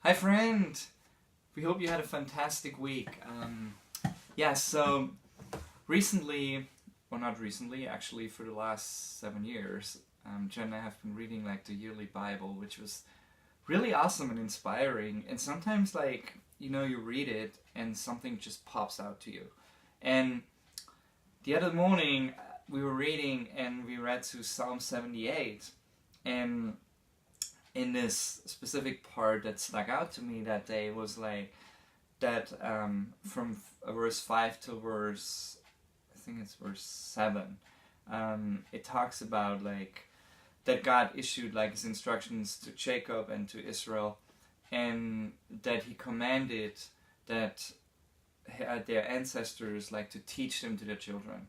Hi, friend. We hope you had a fantastic week. So recently, well, not recently, actually, for the last 7 years, Jen and I have been reading like the yearly Bible, which was really awesome and inspiring. And sometimes, you read it and something just pops out to you. And the other morning, we were reading and we read through Psalm 78, and in this specific part that stuck out to me that day was that from verse 5 to I think it's verse 7, it talks about that God issued his instructions to Jacob and to Israel, and that he commanded that their ancestors to teach them to their children.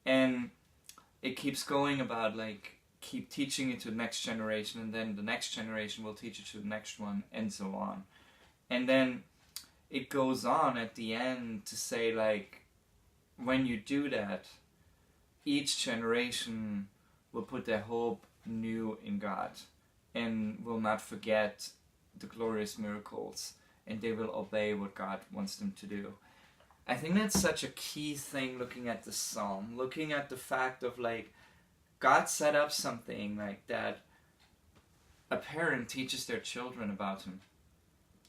And it keeps going about keep teaching it to the next generation, and then the next generation will teach it to the next one, and so on. And then it goes on at the end to say when you do that, each generation will put their hope new in God and will not forget the glorious miracles, and they will obey what God wants them to do. I think that's such a key thing looking at the psalm, looking at the fact of God set up something like that. A parent teaches their children about him,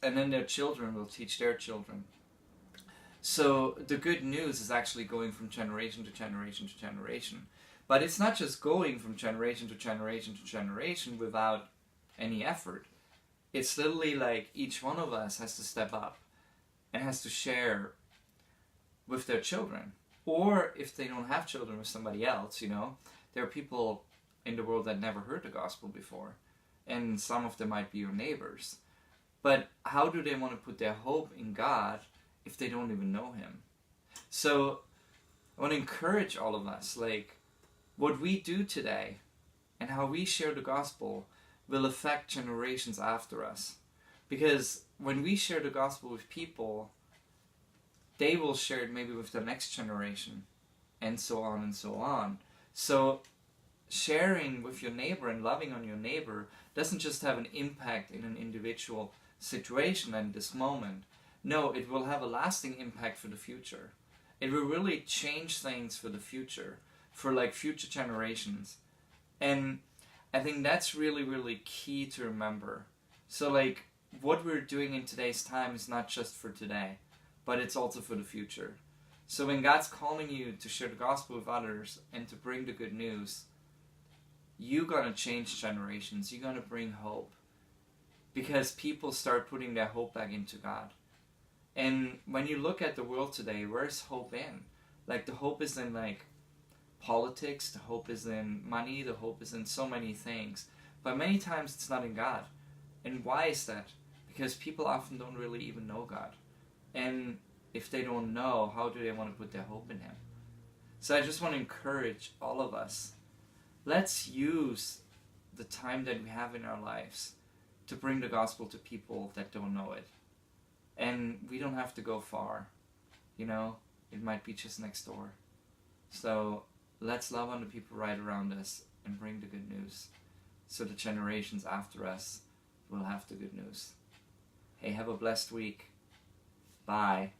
and then their children will teach their children. So the good news is actually going from generation to generation to generation. But it's not just going from generation to generation to generation without any effort. It's literally each one of us has to step up and has to share with their children. Or if they don't have children, with somebody else, There are people in the world that never heard the gospel before, and some of them might be your neighbors. But how do they want to put their hope in God if they don't even know him? So I want to encourage all of us, what we do today and how we share the gospel will affect generations after us. Because when we share the gospel with people, they will share it maybe with the next generation, and so on and so on. So sharing with your neighbor and loving on your neighbor doesn't just have an impact in an individual situation at this moment. No, it will have a lasting impact for the future. It will really change things for the future, for future generations. And I think that's really, really key to remember. So what we're doing in today's time is not just for today, but it's also for the future. So when God's calling you to share the gospel with others and to bring the good news, you're going to change generations. You're going to bring hope. Because people start putting their hope back into God. And when you look at the world today, where's hope in? The hope is in politics, the hope is in money, the hope is in so many things. But many times it's not in God. And why is that? Because people often don't really even know God. And if they don't know, how do they want to put their hope in him? So I just want to encourage all of us. Let's use the time that we have in our lives to bring the gospel to people that don't know it. And we don't have to go far. It might be just next door. So let's love on the people right around us and bring the good news, so the generations after us will have the good news. Hey, have a blessed week. Bye.